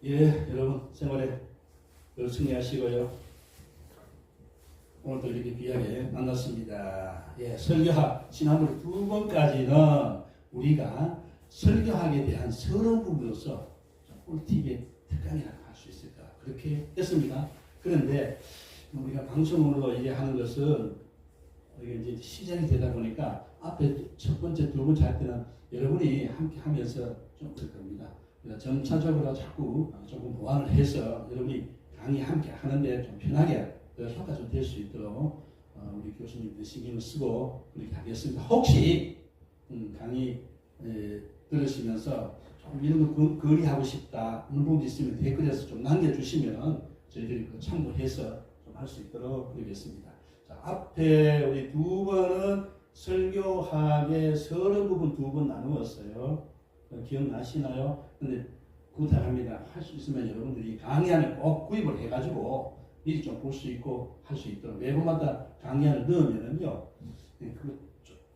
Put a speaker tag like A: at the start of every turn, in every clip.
A: 예, 여러분 생활에 늘 승리하시고요. 오늘도 이렇게 귀하게 만났습니다. 예, 설교학 지난번 두 번까지는 우리가 설교학에 대한 서론 부분으로서 꿀팁의 특강이라고 할 수 있을까 그렇게 했습니다. 그런데 우리가 방송으로 얘기하는 것은 이게 이제 시작이 되다 보니까 앞에 첫 번째, 두 번째 할 때는 여러분이 함께 하면서 좀 될 겁니다. 점차적으로 자꾸 조금 보완을 해서 여러분이 강의 함께 하는데 좀 편하게 효과가 좀 될 수 있도록 우리 교수님들 신경을 쓰고 그렇게 하겠습니다. 혹시 강의 들으시면서 좀 이런 거 거리하고 싶다 그런 부분이 있으면 댓글에서 좀 남겨주시면 저희들이 참고해서 좀 할 수 있도록 그러겠습니다. 자, 앞에 우리 두 번은 설교학의 서론 부분 두 번 나누었어요. 기억나시나요? 근데 부탁합니다. 할 수 있으면 여러분들이 강의안을 꼭 구입을 해가지고 미리 좀 볼 수 있고 할 수 있도록 매번마다 강의안을 넣으면은요,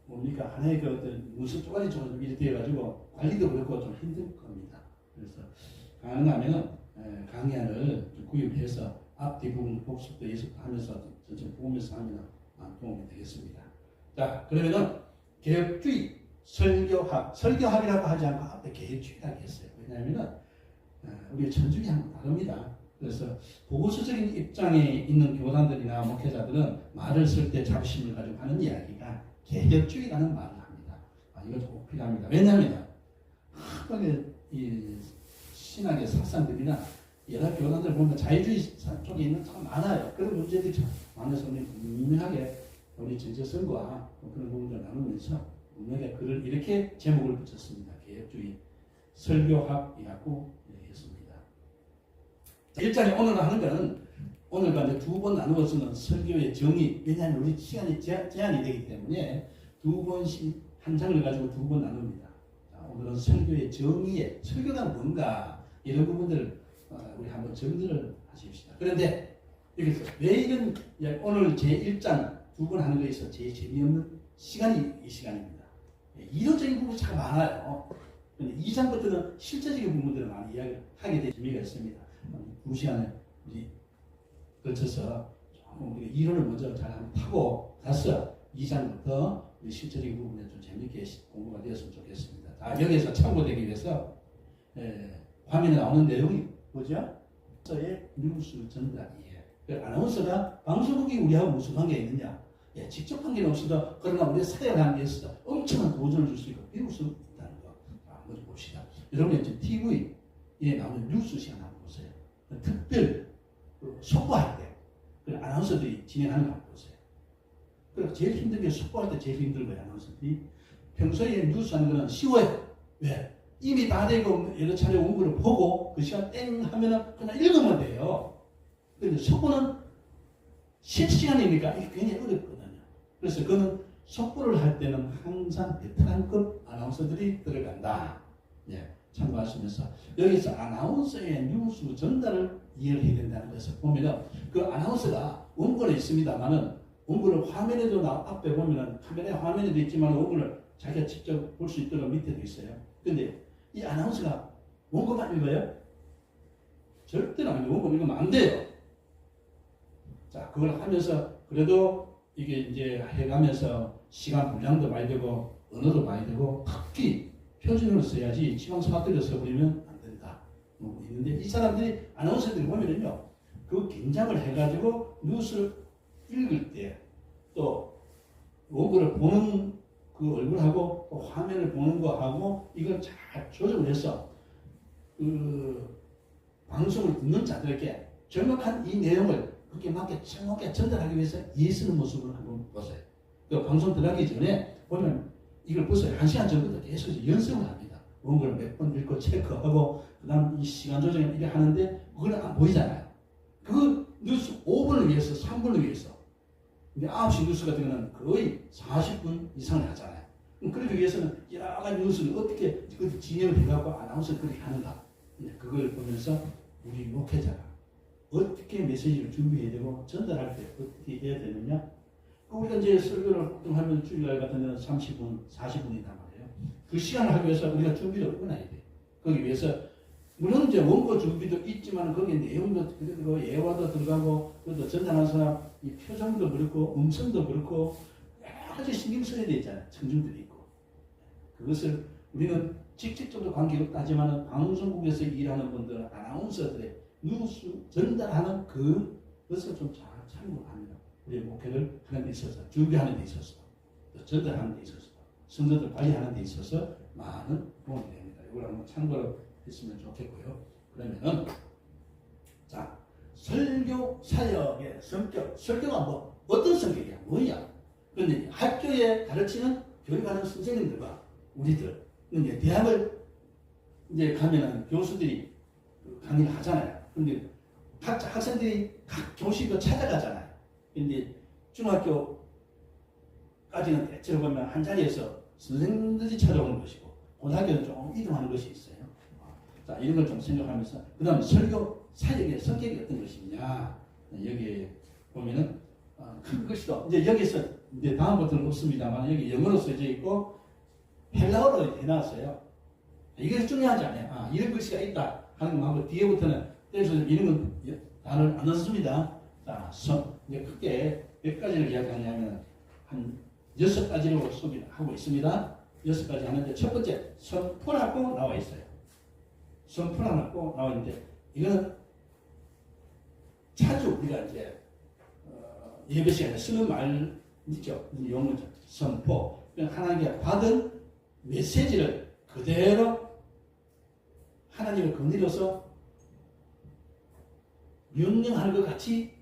A: 뭡니까 하나의 그 어떤 문서 쪼가리처럼 미리 되어가지고 관리도 그렇고 좀 힘들 겁니다. 그래서 가능하면은 강의안을 좀 구입해서 앞뒤 부분 복습도 예습하면서 전체 보면서 하면 도움이 되겠습니다. 자, 그러면은 개혁주의 설교학이라고 하지 않고 앞에 개혁주의라고 했어요. 왜냐하면은 우리 천주교하고 다릅니다. 그래서 보고서적인 입장에 있는 교단들이나 목회자들은 말을 쓸 때 자부심을 가지고 하는 이야기가 개혁주의라는 말을 합니다. 이것도 꼭 필요합니다. 왜냐하면 이 신학의 사상들이나 여러 교단들 보면 자유주의 쪽에 있는 참 많아요. 그런 문제들이 참 많아서 우리 분명하게 우리 전제성과 그런 부분을 나누면서 분명하게 글을 이렇게 제목을 붙였습니다. 개혁주의 설교학이라고 했습니다. 1장에 오늘 하는 것은 오늘과 이제 두 번 나누어서는 설교의 정의, 왜냐하면 우리 시간이 제한이 되기 때문에 두 번씩 한 장을 가지고 두 번 나눕니다. 자, 오늘은 설교의 정의에 설교가 뭔가 이런 부분들을 우리 한번 정리를 하십시다. 그런데 여기서 왜 이런 오늘 제1장 두 번 하는 거에 있어서 제일 재미없는 시간이 이 시간입니다. 이론적인 부분이 참 많아요. 그런데 2장부터는 실제적인 부분들을 많이 이야기하게 될 재미가 있습니다. 2시간에 우리 거쳐서 우리가 이론을 먼저 잘 한번 타고 가서 2장부터 우리 실제적인 부분에 좀 재미있게 공부가 되었으면 좋겠습니다. 자, 여기서 참고되기 위해서 화면에 나오는 내용이 뭐죠? 의 뉴스 전달이에요. 아나운서가 방송국이 우리하고 무슨 관계가 있느냐? 직접 관계는 없어도 그러나 우리의 사회 관계에 있어서 엄청난 도전을 줄 수 있고 배울 수 있다는 거 한번 봅시다. 여러분이 지금 TV에 나오는 뉴스 시간 한번 보세요. 특별 속보할 때 아나운서들이 진행하는 거 한번 보세요. 그리고 제일 힘든 게 속보할 때 제일 힘든 거예요. 아나운서들이 평소에 뉴스 하는 거는 쉬워요. 왜? 이미 다 되고 여러 차례 온 거를 보고 그 시간 땡 하면은 그냥 읽으면 돼요. 그런데 속보는 실시간이니까 이게 굉장히 어렵거든요. 그래서 그는 속보를 할 때는 항상 베테랑급 아나운서들이 들어간다. 참고하시면서 여기서 아나운서의 뉴스 전달을 이해를 해야 된다는 것을 보면은 그 아나운서가 원고는 있습니다만은 원고를 화면에도 앞에 보면은 카메라에 화면에도 있지만 원고를 자기가 직접 볼 수 있도록 밑에도 있어요. 근데 이 아나운서가 원고만 읽어요? 절대로 안 읽어요. 원고 읽으면 안 돼요. 자, 그걸 하면서 그래도 이게 이제 해가면서 시간 분량도 많이 되고 언어도 많이 되고 특히 표준어를 써야지 지방서학들을 써버리면 안 된다. 있는데 이 사람들이 아나운서들이 보면은요, 그 긴장을 해가지고 뉴스를 읽을 때 또 원고를 보는 그 얼굴하고 또 화면을 보는 거하고 이걸 잘 조정을 해서 그 방송을 듣는 자들에게 정확한 이 내용을 그렇게 맞게 정확하게 전달하기 위해서 이해쓰는 모습을 한번 보세요. 그 방송 들어가기 전에 보면 이걸 보세요. 1시간 전부터 계속 연습을 합니다. 원고를 몇 번 읽고 체크하고 그 다음 이 시간 조정을 이렇게 하는데 그건 안 보이잖아요. 그 뉴스 5분을 위해서 3분을 위해서 근데 9시 뉴스 같은 경우는 거의 40분 이상을 하잖아요. 그러기 위해서는 여러 가지 뉴스를 어떻게 진행을 해갖고 아나운서 그렇게 하는가. 그걸 보면서 우리 목회자가 어떻게 메시지를 준비해야 되고 전달할 때 어떻게 해야 되느냐. 우리가 이제 설교를 하면 주일날 같은 데는 30분, 40분이단 말이에요. 그 시간을 하기 위해서 우리가 준비를 끊어야 돼. 거기 위해서 물론 이제 원고 준비도 있지만 거기에 내용도 들어가고 예화도 들어가고 그래도 전달하는 사람 이 표정도 그렇고 음성도 그렇고 여러 가지 신경 써야 되잖아요. 청중들이 있고 그것을 우리는 직접적으로 관계가 없다지만 방송국에서 일하는 분들 아나운서들의 뉴스 전달하는 그것을 좀 잘 참고합니다. 우리의 목표를 하는 데 있어서 준비하는 데 있어서 또 전달하는 데 있어서 성도들 관리하는 데 있어서 많은 도움이 됩니다. 이걸 한번 참고로 했으면 좋겠고요. 그러면은 자 설교 사역의 성격, 설교가 뭐 어떤 성격이야, 뭐야? 그런데 학교에 가르치는 교육하는 선생님들과 우리들 이제 대학을 이제 가면은 교수들이 강의를 하잖아요. 근데 각자 학생들이 각 교실로 찾아가잖아요. 근데 중학교까지는 대체로 보면 한 자리에서 선생님들이 찾아오는 것이고 고등학교는 좀 이동하는 것이 있어요. 자, 이런 걸 좀 생각하면서 그 다음 설교 사역의 성격이 어떤 것이냐 여기 보면은 큰 것이도 이제 여기서 이제 다음부터는 없습니다만 여기 영어로 써져 있고 헬라어로 해놨어요. 이게 중요하지 않아요. 이런 글씨가 있다 하는 것하고 뒤에부터는 떼서 이런 건 단어를 안 넣습니다. 자, 이제 크게 몇 가지를 이야기하냐면 한 6가지로 소개하고 있습니다. 6가지 하는데 첫 번째 선포라고 나와 있어요. 선포라고 나와 있는데 이거는 자주 우리가 이제 예배 시간에 쓰는 말이죠. 용어죠. 선포. 하나님께 받은 메시지를 그대로 하나님을 거느려서 명령하는 것 같이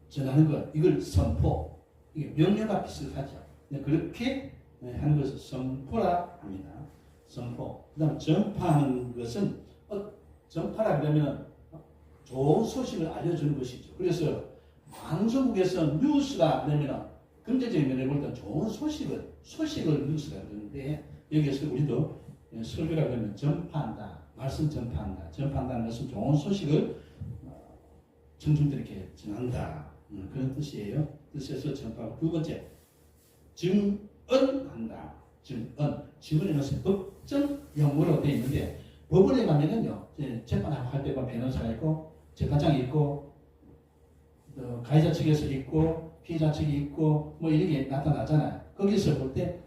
A: 전하는 것. 이걸 선포. 이게 명령과 비슷하죠. 그렇게 하는 것을 선포라 합니다. 선포. 그 다음 전파하는 것은 전파라 그러면 좋은 소식을 알려주는 것이죠. 그래서 방송국에서 뉴스라 그러면 경제적인 면에 볼 때 좋은 소식을 뉴스라 그러는데 여기에서 우리도 설교라 그러면 전파한다. 말씀 전파한다. 전파한다는 것은 좋은 소식을 청중들에게 전한다. 그런 뜻이에요. 뜻에서 전파하고 두 번째 증언한다. 증언에는 법정 용어로 되어 있는데 법원에 가면은요 재판할 때 보면 변호사가 있고 재판장이 있고 가해자 측에서 있고 피해자 측이 있고 뭐 이런 게 나타나잖아요. 거기서 볼 때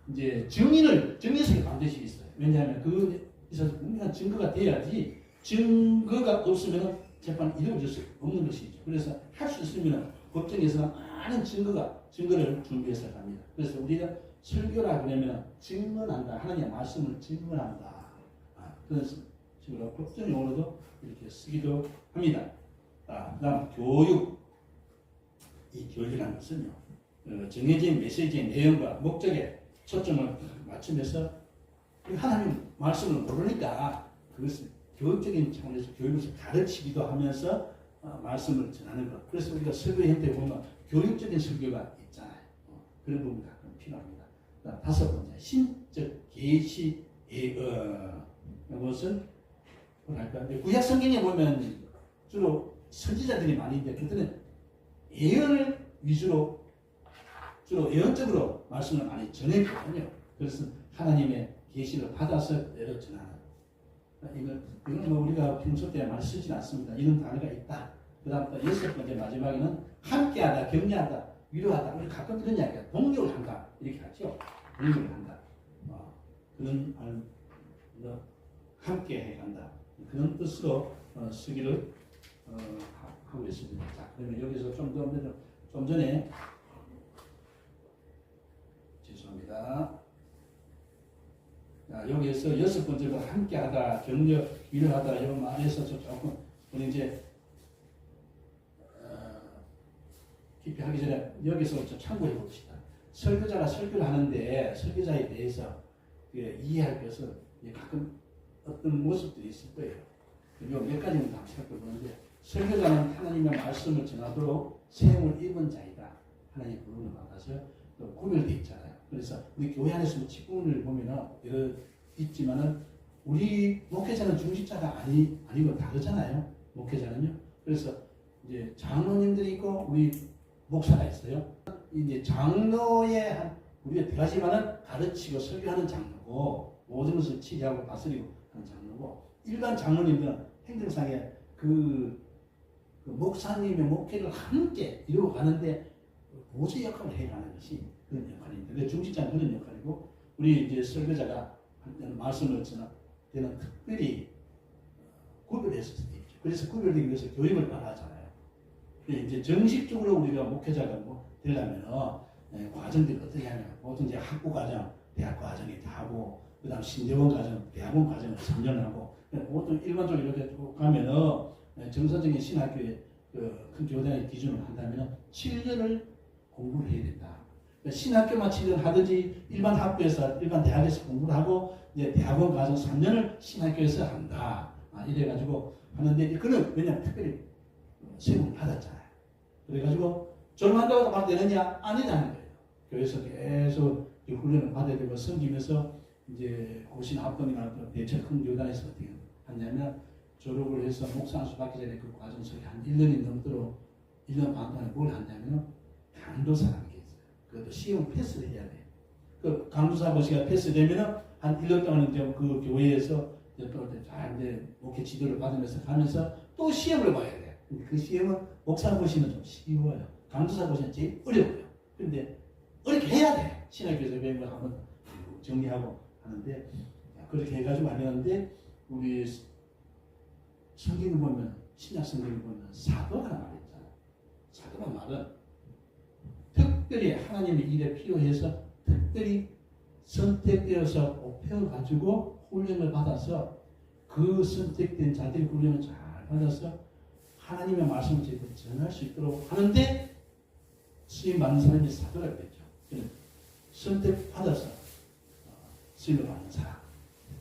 A: 이제 증인석이 반드시 있어요. 왜냐하면 그에서 분명한 증거가 돼야지 증거가 없으면 재판이 이루어질 수 없는 것이죠. 그래서 할 수 있으면 법정에서 많은 증거를 준비해서 갑니다. 그래서 우리가 설교라 그러면 증언한다. 하나님의 말씀을 증언한다. 그런 식으로 법정 용어로도 이렇게 쓰기도 합니다. 그 다음 교육. 이 교육이라는 것은요. 정해진 메시지의 내용과 목적에 초점을 맞추면서 하나님 말씀을 모르니까 그것을 교육적인 차원에서 교육에서 가르치기도 하면서 말씀을 전하는 것. 그래서 우리가 설교 형태에 보면 교육적인 설교가 있잖아요. 그런 부분이 가끔 필요합니다. 다섯 번째, 신적 계시 이것은 뭐랄까 구약 성경에 보면 주로 선지자들이 많이 있는데 그들은 예언을 위주로 주로 예언적으로 말씀을 많이 전했거든요. 그래서 하나님의 계시를 받아서 내려 전하는. 이건 뭐 우리가 평소 때 많이 쓰지는 않습니다. 이런 단어가 있다. 그 다음 또 여섯 번째 마지막에는 함께하다, 격려하다, 위로하다. 우리 가끔 이런 이야기가 동력을 한다. 이렇게 하죠. 동력을 한다. 그런 함께 해간다. 그런 뜻으로 쓰기를 하고 있습니다. 자, 그러면 여기서 좀 전에 죄송합니다. 자, 여기에서 여섯 번째로 함께하다, 격려, 위로하다 이런 말에서 조금 우리 이제 깊이 하기 전에 여기서 좀 참고해 봅시다. 설교자가 설교를 하는데 설교자에 대해서 이해할 것은 가끔 어떤 모습들이 있을 거예요. 몇 가지는 다 살펴보는데 설교자는 하나님의 말씀을 전하도록 세움을 입은 자이다. 하나님의 부름을 받아서 또 구별되어 있잖아요. 그래서 우리 교회 안에서 직분을 보면은 있지만은 우리 목회자는 중직자가 아니고 다르잖아요. 목회자는요. 그래서 이제 장로님들이 있고 우리 목사가 있어요. 이제 장로의 우리가 들어가지만은 가르치고 설교하는 장로고 모든 것을 치리하고 다스리고 하는 장로고 일반 장로님들은 행정상에 그 목사님의 목회를 함께 이루어 가는데 보좌 역할을 해가는 것이 그런 역할입니다. 근데 중직자는 그런 역할이고, 우리 이제 설교자가 말씀을 했잖아. 저는 특별히 구별해서 있죠. 그래서 구별되기 위해서 교육을 받아잖아요. 이제 정식적으로 우리가 목회자가 뭐 되려면 과정들이 어떻게 하냐. 보통 이제 학부 과정, 대학 과정이 다 하고, 그 다음 신대원 과정, 대학원 과정을 3년 하고, 보통 일반적으로 이렇게 가면은 정상적인 신학교의 큰 교단의 기준을 한다면 7년을 공부를 해야 된다. 신학교만 7년 하든지 일반 학교에서, 일반 대학에서 공부를 하고, 이제 대학원 과정 3년을 신학교에서 한다. 이래가지고 하는데, 그는 왜냐면 특별히 세움을 받았잖아요. 그래가지고 졸업한다고 바로 되느냐? 아니라는 거예요. 교회에서 계속 훈련을 받아야 되고, 섬기면서 이제 고신 합동이나 대체 큰 교단에서 어떻게 하냐면, 졸업을 해서 목사 안수 받기 전에 그 과정 속에 한 1년이 넘도록 1년 반 동안에 뭘 하냐면 강도사라는 게 있어요. 그것도 시험 패스를 해야 돼요. 그 강도사 고시가 패스되면은 한 1년 동안 이제 그 교회에서 또 이제 목회 지도를 받으면서 가면서 또 시험을 봐야 돼요. 근데 그 시험은 목사 고시는 좀 쉬워요. 강도사 고시는 제일 어려워요. 근데 어렵게 해야 돼. 신학교에서 배운 걸 한번 정리하고 하는데, 그렇게 해가지고 하려는데, 우리 성경을 보면, 신약 성경을 보면 사도라는 말이 있잖아요. 사도라는 말은 특별히 하나님의 일에 필요해서 특별히 선택되어서 뽑혀가지고 훈련을 받아서, 그 선택된 자들이 훈련을 잘 받아서 하나님의 말씀을 제대로 전할 수 있도록 하는데 쓰임 받는 사람이 사도라고 했죠. 선택받아서 쓰임을 받는 사람.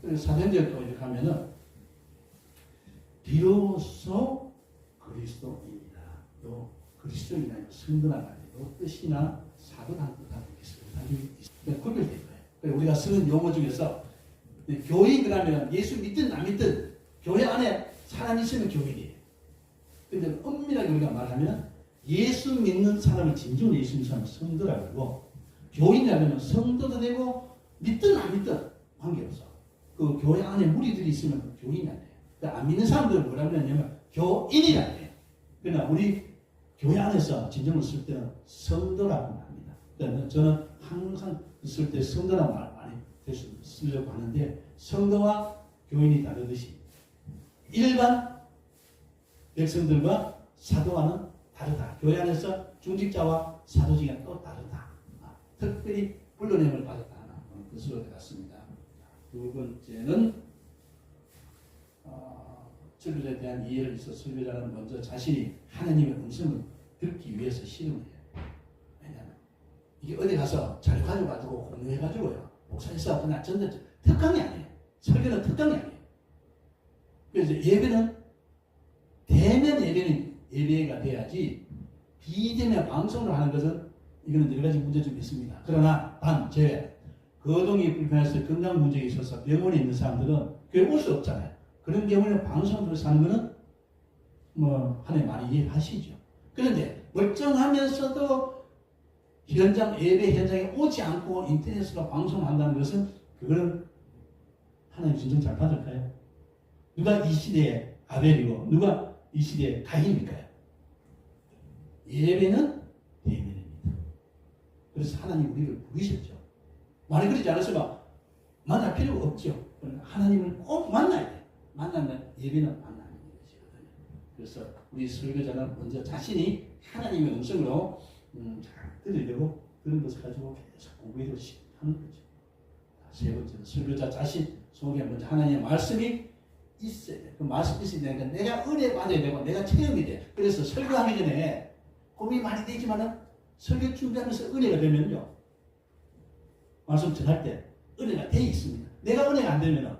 A: 그래서 사도행전도 이렇게 하면은 비로소 그리스도입니다. 또 그리스도인이나 성도나 말이요 뜻이나 사도라는 뜻하고 있습니다. 구별된 거예요. 우리가 쓰는 용어 중에서 교인 그러면 예수 믿든 안 믿든 교회 안에 사람이 있으면 교인이에요. 근데 엄밀하게 우리가 말하면 예수 믿는 사람을 진정으로 예수 믿는 사람을 성도라고 하고, 교인이라면 성도도 되고 믿든 안 믿든 관계없어. 그 교회 안에 무리들이 있으면 교인이 안 돼요. 안 믿는 사람들은 뭐라고 하냐면 교인이라 해요. 그러나 우리 교회 안에서 진정을 쓸 때는 성도라고 합니다. 그러니까 저는 항상 쓸 때 성도라는 말 많이 쓰려고 하는데, 성도와 교인이 다르듯이 일반 백성들과 사도와는 다르다. 교회 안에서 중직자와 사도직은 또 다르다. 특별히 불러냄을 받았다는 뜻으로 되었습니다. 두 번째는 설교자에 대한 이해를 위해서 설교자는 먼저 자신이 하나님의 음성을 듣기 위해서 실험을 해요. 왜냐하면 이게 어디 가서 잘 가져가지고 공유해가지고요, 목사에서 그냥 전대 특강이 아니에요. 설교는 특강이 아니에요. 그래서 예배는 대면 예배가 돼야지, 비대면 방송으로 하는 것은 이거는 여러 가지 문제점이 있습니다. 그러나 단 제외, 거동이 불편해서 건강 문제가 있어서 병원에 있는 사람들은 교회 올 수 없잖아요. 그런 경우에는 방송으로 사는 거는 하나님 많이 이해하시죠. 그런데 멀쩡하면서도 현장 예배 현장에 오지 않고 인터넷으로 방송한다는 것은, 그거는 하나님 진정 잘 받을까요? 누가 이 시대에 아벨이고 누가 이 시대에 가인일까요? 예배는 대면입니다. 그래서 하나님 우리를 부르셨죠. 만약 그러지 않았으면 만날 필요가 없죠. 하나님을 꼭 만나야 돼요. 만나면 예배는 만나는 것이거든요. 그래서 우리 설교자는 먼저 자신이 하나님의 음성으로 잘 들으려고 그런 것을 가지고 계속 공부해서 하는 거죠. 세 번째는 설교자 자신 속에 먼저 하나님의 말씀이 있어야 돼. 그 말씀이 있어야 되니까 내가 은혜 받아야 되고 내가 체험이 돼. 그래서 설교하기 전에 고민이 많이 되지만은 설교 준비하면서 은혜가 되면요, 말씀 전할 때 은혜가 돼 있습니다. 내가 은혜가 안 되면은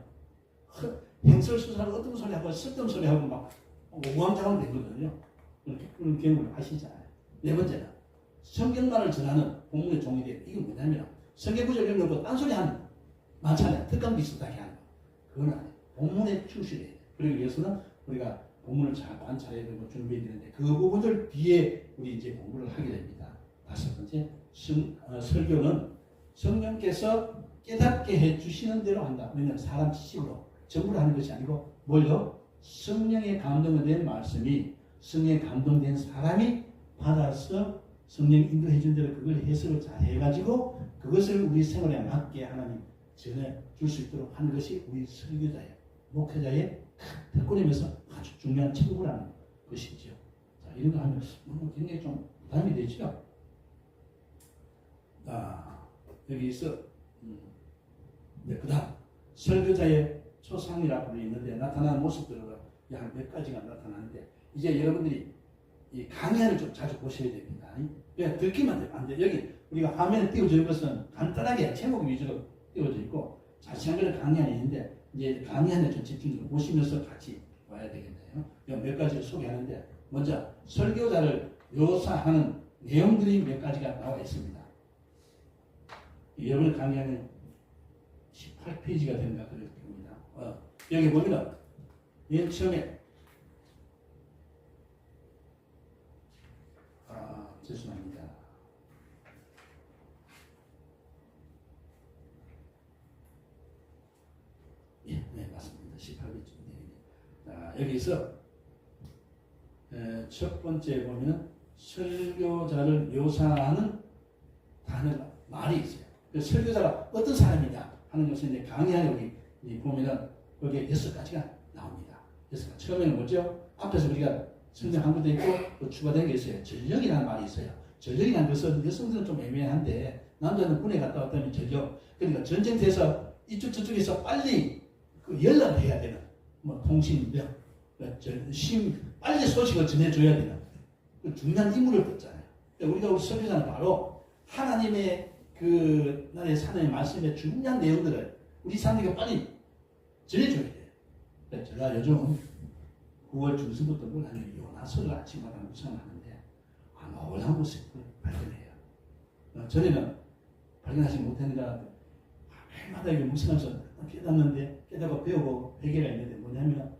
A: 행설수설하고 어떤 소리 하고 쓸데없는 소리 하고 막 우왕좌왕 되거든요. 그런 경험을 하시잖아요. 네 번째는 성경만을 전하는 공문의 종이 돼요. 이건 뭐냐면 성경 구절 읽는 딴소리 하는 많잖아요. 특강 비슷하게 하는 거. 그건 아니에요. 본문에 충실해야 돼요. 그러기 위해서는 우리가 본문을 잘 관찰해야 되고 준비해야 되는데, 그 부분들 뒤에 우리 이제 공부를 하게 됩니다. 다섯 번째, 설교는 성령께서 깨닫게 해주시는 대로 한다. 왜냐하면 사람 지식으로 전부를 하는 것이 아니고 뭘요? 성령의 감동에 대한 말씀이 성령의 감동된 사람이 받아서 성령 인도해 준 대로 그걸 해석을 잘 해가지고 그것을 우리 생활에 맞게 하나님 전해줄 수 있도록 하는 것이 우리 설교자의 목회자의 특권이면서 아주 중요한 책무라는 것이죠. 자, 이런 거 하면 굉장히 좀 부담이 되죠. 여기 있어. 네, 그 다음 설교자의 초상이라고 있는데 나타나는 모습들은 약 몇 가지가 나타나는데 이제 여러분들이 이 강의를 좀 자주 보셔야 됩니다. 그냥 듣기만 안 돼. 여기 우리가 화면에 띄워져 있는 것은 간단하게 제목 위주로 띄워져 있고 자세한 것은 강의 안에 있는데 이제 강의 안에 좀 집중적으로 보시면서 같이 와야 되겠네요. 몇 가지를 소개하는데 먼저 설교자를 묘사하는 내용들이 몇 가지가 나와 있습니다. 여러분 강의하는 18페이지가 된가 그럴 겁니다. 여기 보면 맨 처음에 죄송합니다. 네, 맞습니다. 18페이지. 자, 여기서 첫 번째 보면 설교자를 묘사하는 단어가 말이 있어요. 그 설교자가 어떤 사람이냐 하는 것을 이제 강의하는 여기 보면은 거기에 6가지가 나옵니다. 6가지. 처음에는 뭐죠? 앞에서 우리가 성경한 것도 있고 또 추가된 게 있어요. 전력이라는 말이 있어요. 전력이라는 것은 여성들은 좀 애매한데 남자는 군에 갔다 왔다면 전력. 그러니까 전쟁터에서 이쪽 저쪽에서 빨리 그 연락을 해야 되는 뭐 통신력, 빨리 소식을 전해줘야 되는 그 중요한 임무를 받잖아요. 우리가 우리 설교자는 바로 하나님의 그 나라의 하나님의 말씀의 중요한 내용들을 우리 사람들에게 빨리 전해줘야 돼요. 제가 요즘 9월 중순부터 뭘 하냐면 요나서를 아침마다 묵상하는데 놀라운 모습을 발견해요. 전에는 발견하지 못했는가 해마다 이거 묵상하면서 깨닫는데 깨닫고 배우고 회개가 있는데 뭐냐면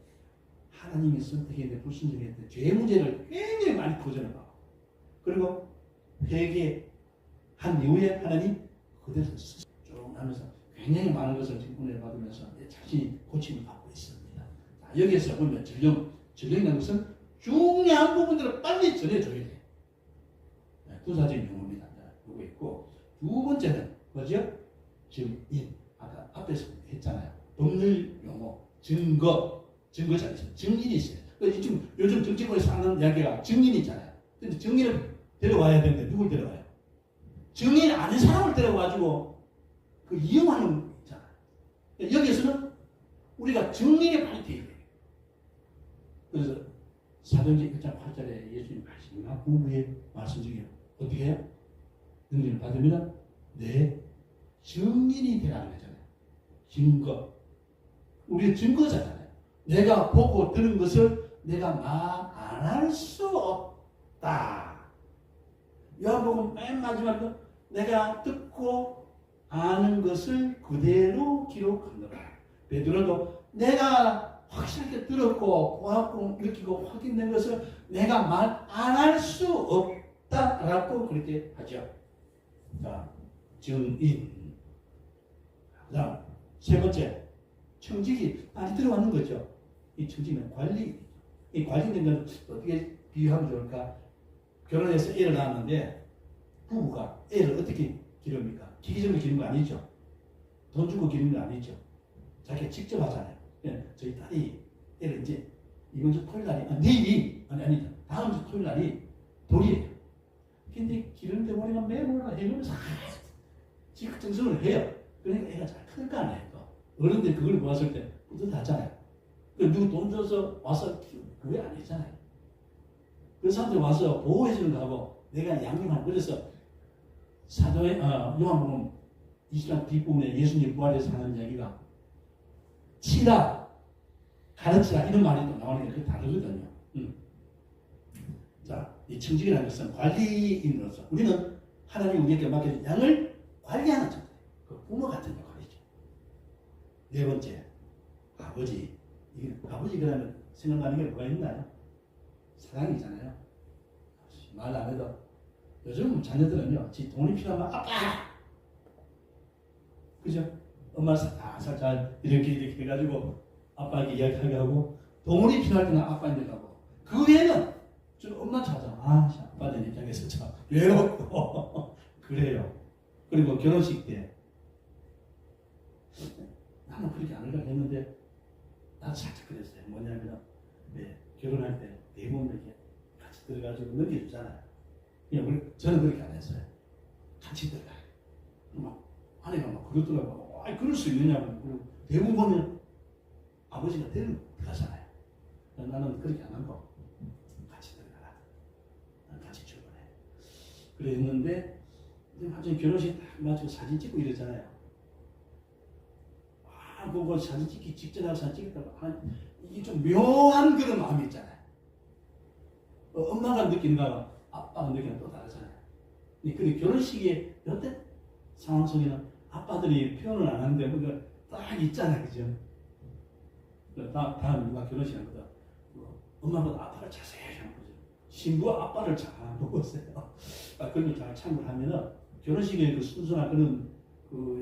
A: 하나님이 선택했는데 불순종했는데 죄 문제를 굉장히 많이 도전해봐. 그리고 회개한 이후에 하나님 그대로 쭉 하면서 굉장히 많은 것을 지금 은혜 받으면서 내 자신이 고침을 받고 있습니다. 자, 여기에서 보면 전령이라는 것은 중요한 부분들을 빨리 전해줘야 돼. 네, 부사적인 용어입니다. 보고 있고 두 번째는 뭐죠? 증인. 아까 앞에서 했잖아요. 법률 용어, 증거자 있어요. 증인이 있어요. 지금 요즘 정치권에서 하는 이야기가 증인이 있잖아요. 근데 증인을 데려와야 되는데 누굴 데려와요? 증인 아닌 사람을 데려가지고 그 이용하는 거 있잖아요. 여기에서는 우리가 증인이 많이 돼야 돼요. 그래서 사도행전 1장 8절에 예수님 하시니까 부부의 말씀 중에 어떻게 해요? 능력을 받으면 내 증인이 되라는 거잖아요. 증거. 우리의 증거잖아요. 내가 보고 들은 것을 내가 말 안 할 수 없다. 요한복음 맨 마지막에 내가 듣고 아는 것을 그대로 기록한다. 베드로도 내가 확실하게 들었고 보았고 느끼고 확인된 것을 내가 말 안 할 수 없다라고 그렇게 하죠. 자, 증인. 그 다음 세 번째 청직이 많이 들어왔는 거죠. 이 청직은 관리. 이 관리된 건 어떻게 비유하면 좋을까? 결혼해서 애를 낳았는데 부부가 애를 어떻게 기릅니까? 기계적으로 기르는 거 아니죠. 돈 주고 기르는 거 아니죠. 자기가 직접 하잖아요. 저희 딸이 애를 이제 이번 주 토요일 날이 내일이 아니 다음 주 토요일 날이 돌이에요. 근데 기르는데 머리가 매몰라 해면서 지금 정성을 해요. 그러니까 애가 잘 클 거 아니에요. 어른들이 그걸 보았을 때 뿌듯하잖아요. 누구 돈 줘서 와서 그게 아니잖아요. 그 사람들이 와서 보호해주는 거하고 내가 양육하는. 그래서 사도의 요한복음 20장 뒷부분에 예수님 부활해서 하는 이야기가 치라, 가르치라 이런 말이 또 나오니까 그게 다르거든요. 자, 이 청직이라는 것은 관리인으로서 우리는 하나님 우리에게 맡겨진 양을 관리하는 존재. 그 부모 같은 역할이죠. 네 번째, 아버지. 이게 아버지 그러면 생각나는 게 뭐가 있나요? 사랑이잖아요. 말 안 해도 요즘 자녀들은요, 지 돈이 필요하면 아빠! 그죠? 엄마 살살 이렇게 해가지고 아빠에게 이야기하게 하고, 돈이 필요할 때는 아빠한테 가고, 그 외에는 좀 엄마 찾아. 아빠들 입장에서 참 외롭고 그래요. 그리고 결혼식 때 나는 그렇게 안 하려고 했는데 나도 살짝 그랬어요. 뭐냐면 결혼할 때 대부분 이렇게 같이 들어가지고 넘겨주잖아요. 그냥 저는 그렇게 안 했어요. 같이 들어가요. 막 아내가 막 그러더라고. 그럴 수 있느냐고. 대부분 보면 아버지가 들어가잖아요. 나는 그렇게 안 하고 같이 들어가라. 같이 출근해. 그랬는데 갑자기 결혼식 딱 마치고 사진 찍고 이러잖아요. 그거 사진 찍기 직전에 사진 찍었다가 이게 좀 묘한 그런 마음이 있잖아요. 엄마가 느끼는 거랑 아빠가 느끼는 또 다르잖아요. 근데 결혼식의 어떤 상황 속에는 아빠들이 표현을 안 하는데 뭔가 딱 있잖아요. 그죠? 다음 누가 결혼식 할 거다. 엄마보다 아빠를 자세히 하는 거죠. 신부가 아빠를 잘 보고 있어요. 그런 걸 잘 참고를 하면은 결혼식의 그 순수나 그런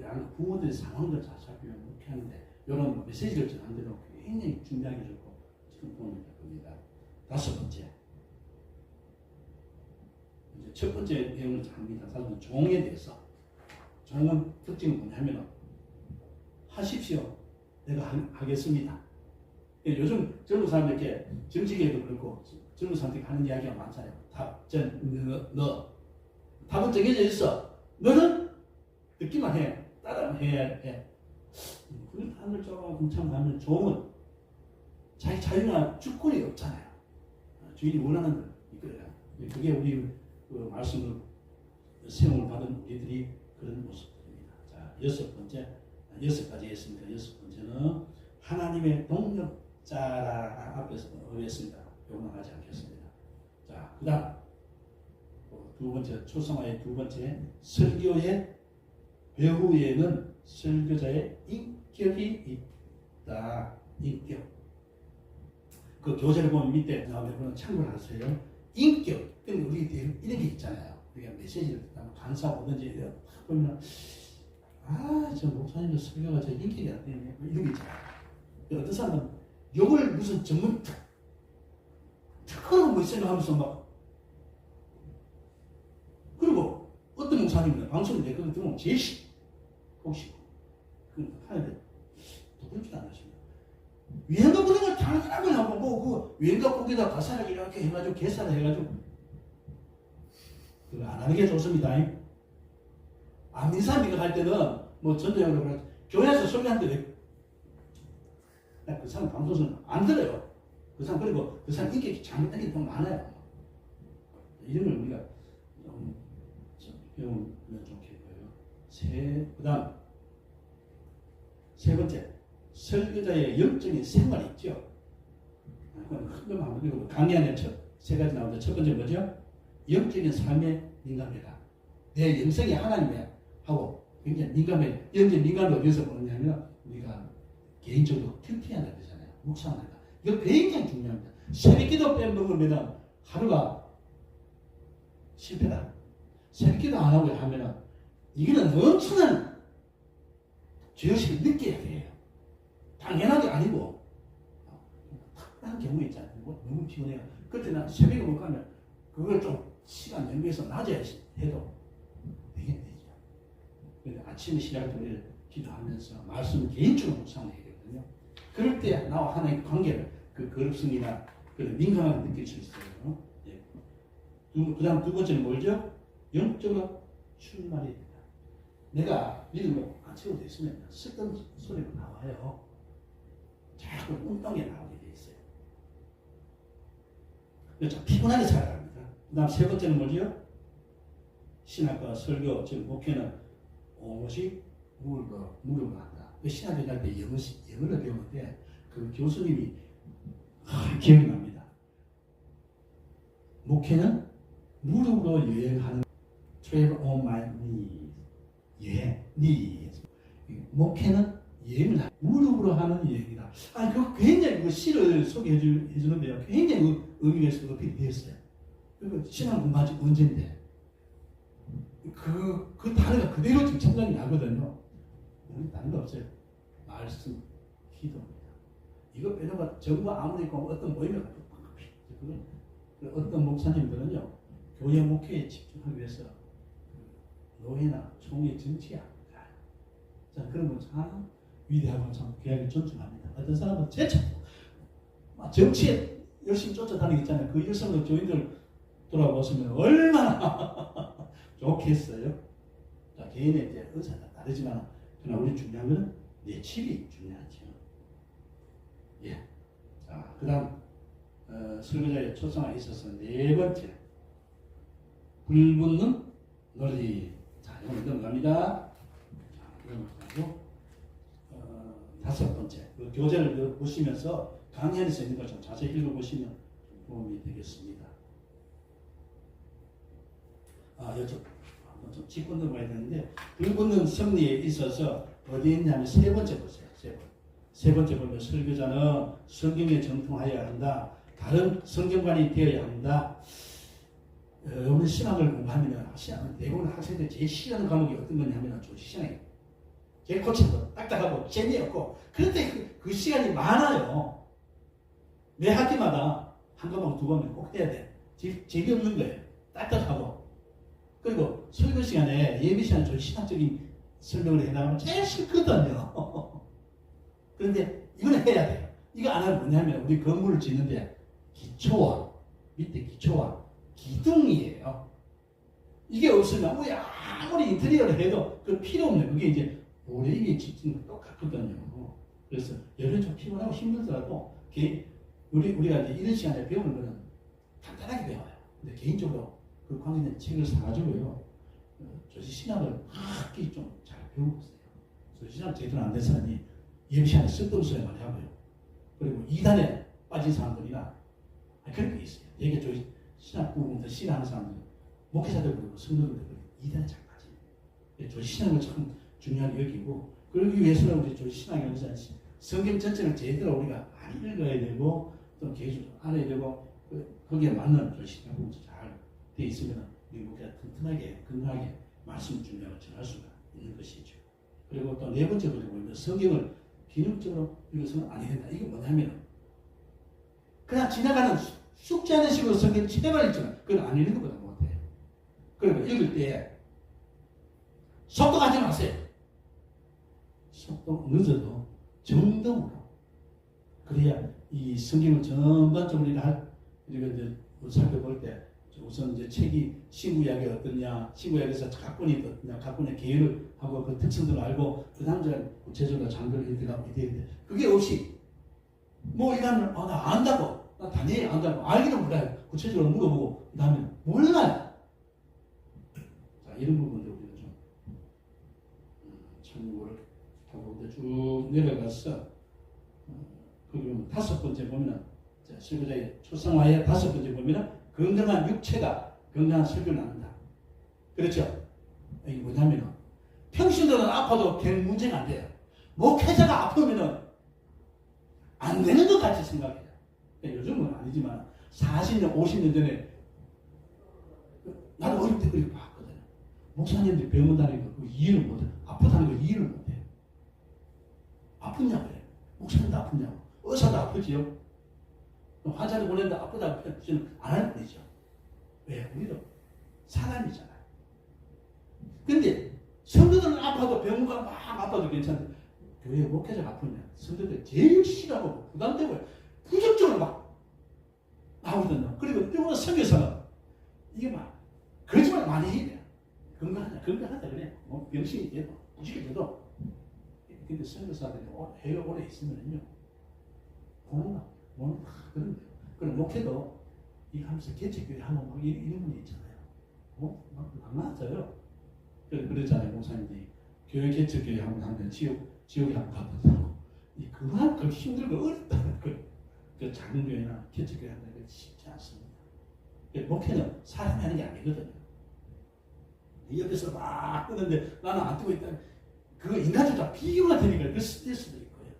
A: 양 부모들의 상황들 잘 살피면 그렇게 하는데 이런 메시지를 전하는 굉장히 중요하게 좋고 지금 도움이 될 겁니다. 다섯 번째. 이제 첫 번째 내용을 합니다. 사실 종에 대해서. 종은 특징은 뭐냐면 하십시오. 내가 하겠습니다. 요즘 젊은 사람들께 정치계에도 그렇고 젊은 사람들이 하는 이야기가 많잖아요. 너 답은 정해져 있어. 너는 듣기만 해. 따라만 해야 해. 그런 사람들 조금 참 하면 종은 자기 자유나 주권이 없잖아요. 주인이 원하는 걸 이끌어요. 그게 우리 말씀을 세움을 받은 우리들이 그런 모습들입니다. 자, 여섯 가지 했습니다. 여섯 번째는 하나님의 동력자라 앞에서 의했습니다. 요거는 하지 않겠습니다. 자, 그 다음 두 번째 초성화의 두 번째 설교의 배후에는 설교자의 인격이 있다. 인격. 그 교재를 보면 밑에 나오면 참고를 하세요. 인격. 우리 이런 게 있잖아요. 우리가 메시지를 듣다가 강사하고 오든지 보면 저 목사님도 설교가 저 인격이 안 되네. 이런 게 있잖아요. 어떤 사람은 욕을 무슨 전문 특허로 뭐 생각하면서 막 그리고 어떤 목사님은 방송을 내거든 들으면 제시 혹시 그건 하는데 누군지 안 하십니다. 유행가 부르는 걸 당연한 거냐고 그 유행가 곡에다 가사를 이렇게 해가지고 계산을 해가지고 그거 안 하는 게 좋습니다. 안 믿는 사람이 갈 때는 뭐 전도형으로 그래 교회에서 소개하는데 그 사람 방송은 안 들어요. 그 사람 그리고 그 사람 인격이 잘못된 게 더 많아요. 이런 걸 우리가 좀 배우면 좋겠고요. 그다음 세 번째 설교자의 영적인 생활이 있죠. 큰놈 한번 읽어보고 강의 안에 세 가지 나오는데 첫 번째 뭐죠? 영적인 삶에 민감해라. 내 영성이 하나님에 하고 굉장히 민감해. 영적 민감을 어디서 보느냐면 우리가 개인적으로 큐티하는 거잖아요. 묵상하는 거. 이거 굉장히 중요합니다. 새벽기도 빼먹으면 하루가 실패다. 새벽기도 안 하고 하면은 이거는 엄청난 죄의식을 느껴야 돼요. 당연하게 아니고 특별한 경우 있잖아요. 너무 피곤해요. 그때 난 새벽에 못 가면 그걸 좀 시간 연구해서 낮에 해도 되겠네요. 아침에 시작을 기도하면서 말씀을 개인적으로 묵상해야 되거든요. 그럴 때 나와 하나의 관계를 그 거룩성이나 그런 민감하게 느낄 수 있어요. 예. 그 다음 두 번째는 뭐죠? 영적으로 출마해야 된다. 내가 믿음으로 안 채워져 있으면 쓸데없는 소리가 나와요. 자꾸 엉뚱하게 나오게 돼 있어요. 그래서 피곤하게 살아야 합니다. 그 다음 세 번째는 뭐죠? 신학과 설교, 즉 목회는 오롯이 무릎으로 한다. 신학교 갈 때 영어를 배우는데 그 교수님이 기억이 납니다. 목회는 무릎으로 여행하는 travel on my knees. knees. 목회는 여행을 무릎으로 하는 여행이다. 그거 굉장히 그 시를 소개해 주는데요. 굉장히 의미가 있어서 어필이 되었어요. 그리고 신학 공부한 지 언젠데 그 단어가 그대로 지금 생각이 나거든요. 다른 거 없어요. 말씀, 기도입니다. 이거 빼놓고 정부 아무리 있고 어떤 모임에 가도 어떤 목사님들은요 교회 목회에 집중하기 위해서 노예나 총회 정치에 안 가요. 자, 그런 건 참 위대하고 참 귀하게 존중합니다. 어떤 사람은 제참 정치에 열심히 쫓아다니고 있잖아요. 그 일선으로 교인들 돌아보시면 얼마나 좋겠어요. 자, 개인의 이제 의사가 다르지만 그러나 우리 중요한 것은 내 집이 중요하죠. 예. 자, 그다음 설교자의 초성화에 있어서 네 번째 불붙는 논리. 자, 이거 넘어갑니다. 자, 넘어가고 다섯 번째 그 교재를 보시면서 강연에서 있는 걸 좀 자세히 읽어보시면 도움이 되겠습니다. 여쭤 한번 좀 짚고 넘어가야 되는데 불붙는 섭리에 있어서 어디에 있냐면 세 번째 보세요. 세 번째 보면 설교자는 성경에 정통하여야 한다. 다른 성경관이 되어야 한다. 오늘 신학을 공부하면 대부분 학생들 제일 싫어하는 과목이 어떤 거냐면 조지신학이에요. 제일 고치고 딱딱하고 재미없고 그런데 그 시간이 많아요. 매 학기마다 한 과목 두 과목 꼭 해야 돼. 재미없는 거예요. 딱딱하고. 그리고 설교 시간에 예비 시간에 좀 신학적인 설명을 해나가면 제일 싫거든요. 그런데 이걸 해야 돼요. 이거 안 하면 뭐냐면 우리 건물을 짓는데 기초와 밑에 기초와 기둥이에요. 이게 없으면 우리 아무리 인테리어를 해도 그 필요 없는 그게 이제 오래 위에 짓는 거 똑같거든요. 그래서 여름에 좀 피곤하고 힘들더라도 우리가 이제 이런 시간에 배우는 거는 간단하게 배워요. 근데 개인적으로 그 관계된 책을 사가지고요. 조지신학을 학기 좀 잘 배우고 있어요. 조지신학 제대로 안 된 사람이 예비 시간에 쓸데없어야 많이 하고요. 그리고 2단에 빠진 사람들이나 그런 게 있어요. 되게 조지신학 부분부터 싫어하는 사람들, 목회자들 그리고 성도들 그리고 2단에 잘 빠져요. 조지신학을 참 중요하게 여기고 그러기 위해서는 우리 조지신학에 의해서 성경 전체를 제대로 우리가 많이 읽어야 되고 또 계속 알아야 되고 거기에 맞는 조지신학 부분이 잘 돼 있으면 우리 목회가 튼튼하게 건강하게 말씀 준비하고 전할 수가 있는 것이죠. 그리고 또 네 번째 보면 성경을 기능적으로 읽어서는 안 된다. 이게 뭐냐면 그냥 지나가는 숙제하는 식으로 성경 치대만 읽지만 그건 안 읽는 것보다 못해요. 그리고 읽을 때 속도 가지 마세요. 속도 늦어도 정dom으로 그래야 이 성경을 전반적으로 우리가 이제 살펴볼 때 우선 이제 책이 신구약이 어떠냐, 신구약에서 각본이 어떠냐, 각본의 계율을 하고 그 특성들을 알고 그 다음 절 구체적으로 장들을 들어가고 돼야 돼. 그게 없이 뭐 이러면 나 안다고, 나 당연히 안다고 알기도 몰라요. 구체적으로 물어보고 그 다음에 몰라요. 자, 이런 부분들 우리가 좀 참고를 하고 쭉 내려가서 그리고 다섯 번째 보면은 설교자의 초상화의 다섯 번째 보면은 건강한 육체가 건강한 설교를 나눈다. 그렇죠? 이게 뭐냐면 평신도는 아파도 별 문제가 안 돼요. 목회자가 아프면은 안 되는 것 같이 생각해요. 요즘은 아니지만 40년, 50년 전에 나도 어릴 때 그렇게 봤거든요. 목사님들이 병원 다니는 거 이해를 못해요. 아프다는 걸 이해를 못해요. 아프냐고요. 목사님도 아프냐고. 의사도 아프지요. 환자를 보내는데 아프다고 표현은 안 할 뿐이죠. 왜? 우리도 사람이잖아요. 근데 성도들은 아파도 병원 가면 막 아파도 괜찮은데 교회 목회자가 아프면 성도들 제일 싫어하고 부담되고 부정적으로 막 나오거든요. 그리고 일본 성교사는 이게 막 거짓말 많이 해요. 건강하다 그래. 뭐 병신이 돼도 무식이 돼도 근데 성교사들이 해외 오래 있으면요 보는 그런 거예요. 그럼 목회도 이거 하면서 개척교회 하면 막 이런 분이 있잖아요. 안 맞아요. 그러잖아요. 목사님들이 교회 개척교회 하면 지옥에 한번 가보자고. 그만큼 힘들고 어렵다는 거예요. 그 작은 교회나 개척교회 하는 게 쉽지 않습니다. 목회는 사람이 하는 게 아니거든요. 옆에서 막 끄는데 나는 안 뜨고 있다. 그거 인간적으로 비교가 되니까 그 스트레스도 있고요.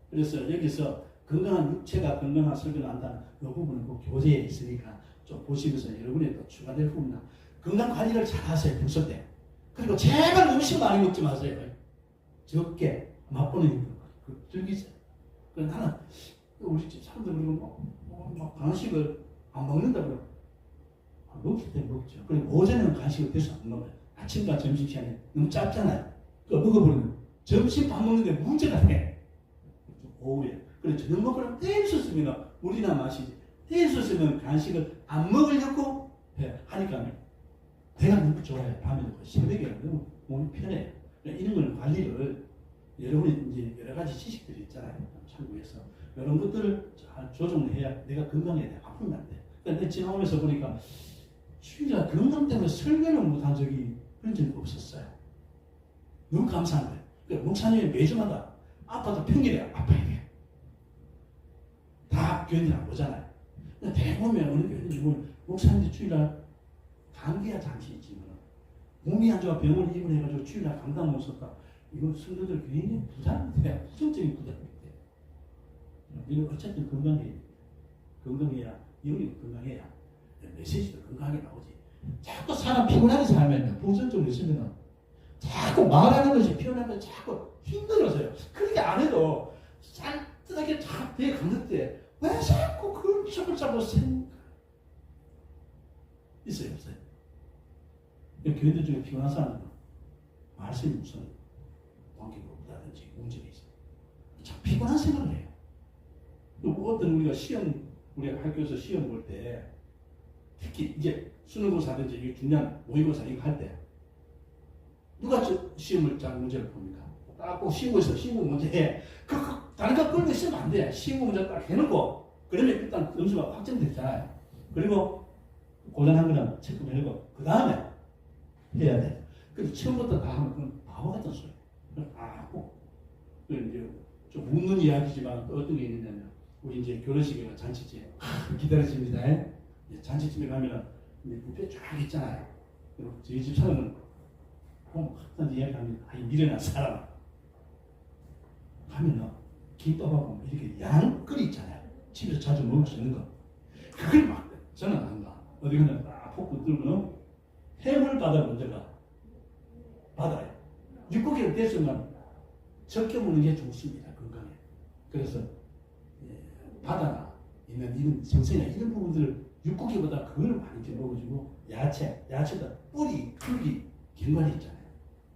A: 그래서 여기서 건강한 육체가 건강한 설교를 한다는 그 부분은 그 교재에 있으니까 좀 보시면서 여러분이 또 추가될 부분이나 건강 관리를 잘 하세요. 평소 때. 그리고 제발 음식 많이 먹지 마세요. 적게 맛보는 거 즐기세요. 그래서 나는 우리 집 사람들 그리고 막 간식을 안 먹는다고요. 먹을 때 먹죠. 그리고 오전에는 간식을 계속 안 먹어요. 아침과 점심시간에 너무 짧잖아요. 그거 먹어버리면 점심 밥 먹는데 문제가 돼. 오후에. 그래 저녁 먹으려면 때 있었으면 우리나 마시지. 때 있었으면 간식을 안 먹으려고 하니까 배가 너무 좋아요. 밤에도 새벽에 너무 몸이 편해요. 이런 걸 관리를 여러분이 이제 여러 가지 지식들이 있잖아요. 참고해서 이런 것들을 잘 조정을 해야 내가 건강해야 돼. 아프면 안 돼. 그런데 지나오면서 보니까 주일날 건강 때문에 설교를 못한 적이 그런 적이 없었어요. 너무 감사한 거예요. 그러니까 목사님이 매주마다 아파도 평일에 아파야 돼요. 다 교인들 안 보잖아요. 대부분 어느 교인들이 보면 목사님들 주일날 감기야 잠시 있지만 몸이 안 좋아 병원에 입원해가지고 주일날 감당 못 썼다. 이건 성도들 굉장히 부담이 돼요. 부정적인 부담이 돼요. 이건 어쨌든 건강해야 영이 건강해야 메시지도 건강하게 나오지. 자꾸 사람 피곤하게 살면 부정적으로 있으면 자꾸 말하는 것이 피곤한 거 자꾸 힘들어서요. 그렇게 안 해도 산뜻하게 잘 배에 감는데 왜 자꾸 그런 척을 자꾸 있어요 없어요? 교인들 중에 피곤한 사람들은 말씀이 무슨 관계가 없다든지 문제가 있어요. 참 피곤한 생각을 해요. 어떤 우리가 우리 학교에서 시험 볼 때 특히 이제 수능고사든지 이게 중요한 모의고사 이거 할 때 누가 시험을 잘 문제를 봅니까? 딱 시험에서 시험 문제 해. 다른 거 끌고 있으면 안 돼. 시험 문제 딱 해놓고 그러면 일단 점수가 확정됐잖아요. 그리고 곤란한 거는 체크해놓고 그 다음에 해야 돼. 근데 처음부터 다 하면 그건 바보 같은 소리. 하고 이제 좀 웃는 이야기지만 또 어떤 게 있느냐면 우리 이제 결혼식이나 잔치집에 기다려집니다. 잔치집에 가면 이제 뷔페 쫙 있잖아요. 그리고 저희 집 사람은 항상 이야기하면 미련한 사람 하면은 김밥하고 이렇게 양끓이 있잖아요. 집에서 자주 먹을 수 있는 거. 그걸 막 저는 안 가. 어디 가면 딱 포크 들고는 해물바다 먼저 가. 바다에. 육고기를 됐으면 적게 먹는 게 좋습니다. 건강에. 그래서 바다나 있는 이런 생선이나 이런 부분들을 육고기보다 그걸 많이 먹어주고 야채다 뿌리, 풀기, 견과류 있잖아요.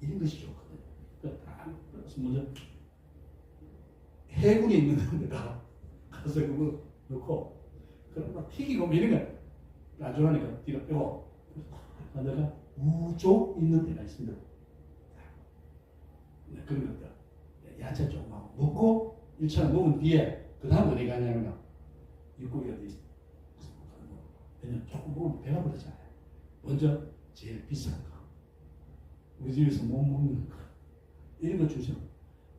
A: 이런 것이 좋거든요. 그래서 먼저 해군에 있는 데가 가서 그거 넣고 그럼 막 튀기고 이런 거 안 좋아하니까 뒤로 빼고 하다가 우쪽 있는 데가 있습니다. 그런 것들 야채 조금만 먹고 1차를 먹은 뒤에 그 다음 어디 가냐면 육고기 어디 왜냐면 조금 먹으면 배가 부르잖아요. 먼저 제일 비싼 거 우리 집에서 못 먹는 거 이런 거 주시면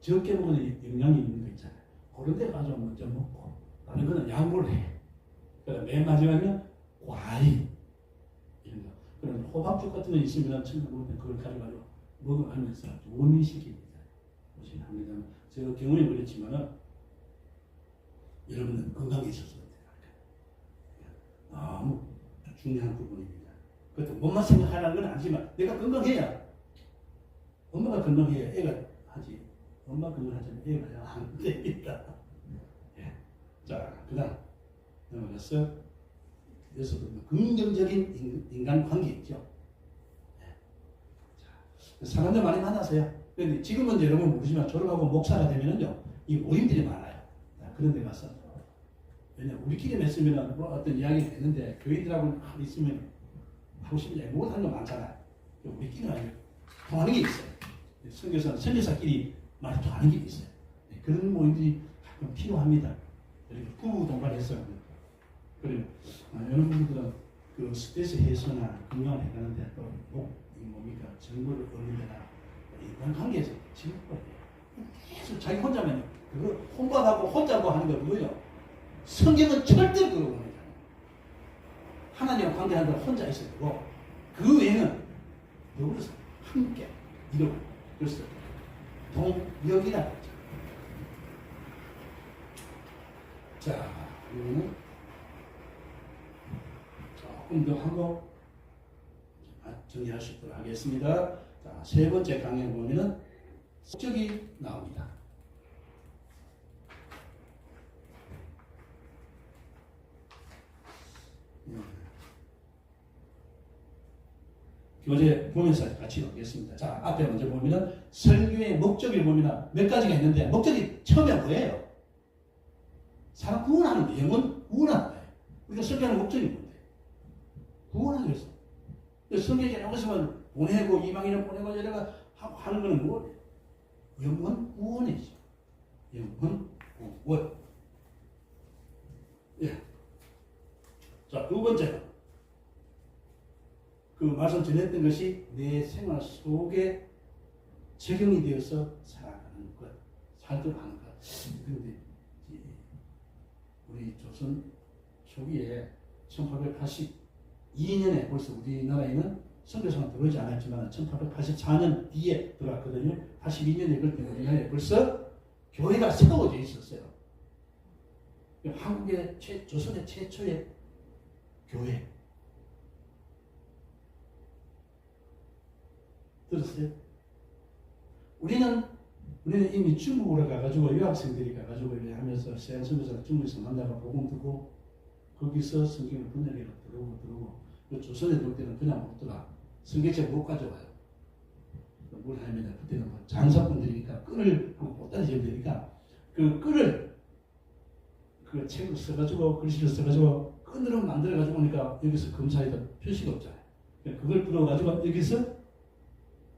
A: 적게 먹으면 영양이 있는 거 있잖아요. 그런 데 가서 먼저 먹고 다른 거는 양보를 해. 그다음 맨 마지막에는 과일 이런 거. 그런 호박죽 같은 거 있으면 친구 먹을 때 그걸 가져가지고 먹으면서 원인시킵니다. 보시면 합니다. 제가 경험해 버렸지만은 여러분은 건강에 있어서 너무 중요한 부분입니다. 그것도 몸만 생각하라는 건 아니지만 내가 건강해야 엄마가 건강해야 애가 하지. 엄마 건강하자면 애가 안 됩니다. 예. 자, 그 다음 넘어가서 여기서 긍정적인 인간관계 있죠. 예. 자, 사람들 많이 만나세요. 근데 지금은 여러분 모르지만 졸업하고 목사가 되면은요 이 모임들이 많아요. 자, 그런 데 가서 왜냐면 우리끼리 했으면 뭐 어떤 이야기가 되는데 교인들하고 있으면 하고 싶은 이야기 못하는 거 많잖아요. 우리끼리는 통하는 게 있어요. 선교사끼리 많이 통하는 게 있어요. 그런 모임들이 가끔 필요합니다. 이렇게 부부 동반해서 그리고 이런 분들은 그 스트레스 해소나 건강을 해가는데 또 뭡니까 정보를 얻는 데나 인간 관계에서 지금까지 계속 자기 혼자면 그거 혼밥하고 혼자고 하는 거 뭐예요? 성경은 절대 그거 보내잖아요. 하나님과 관계하는 데 혼자 있어야 되고 그 외에는 누구로서 함께 이루고 그래서 동역이라고 했죠. 자, 이거는 조금 더 하고 정리할 수 있도록 하겠습니다. 자, 세 번째 강의를 보면은 목적이 나옵니다. 교재 보면서 같이 보겠습니다. 자, 앞에 먼저 보면은 설교의 목적을 보면 몇 가지가 있는데, 목적이 처음에 뭐예요? 사람 구원하는 거예요. 영혼 구원하는 거예요. 우리가 설교하는 목적이 뭔데? 구원하기 위해서. 성경에 여기서만 보내고 이방인을 보내고 이래가 하는 거는 뭐예요? 영혼 구원이죠. 영혼 구원. 예. 자, 두 번째는 그 말씀 전했던 것이 내 생활 속에 적용이 되어서 살아가는 것, 살도록 하는 것. 그런데 우리 조선 초기에 1882년에 벌써 우리나라에는 선교사가 들어오지 않았지만 1884년 뒤에 들어왔거든요. 82년에 그럴 때 우리나라에 벌써 교회가 세워져 있었어요. 한국의 조선의 최초의 교회. 들었어요? 우리는 이미 중국으로 가가지고 유학생들이 가가지고 이렇게 하면서 서양 선교사가 중국에서 만나가 복음 듣고 거기서 성경을 번역해서 들어오고 조선에 들 때는 그냥 못 들어가. 성경책 못 가져와요. 뭘 하냐면 그때는 뭐 장사꾼들이니까 끈을 못 따지면 되니까 그 끈을 그 책을 써가지고 글씨를 써가지고 끈으로 만들어가지고 오니까 여기서 검사에다 표시가 없잖아요. 그걸 들어가지고 여기서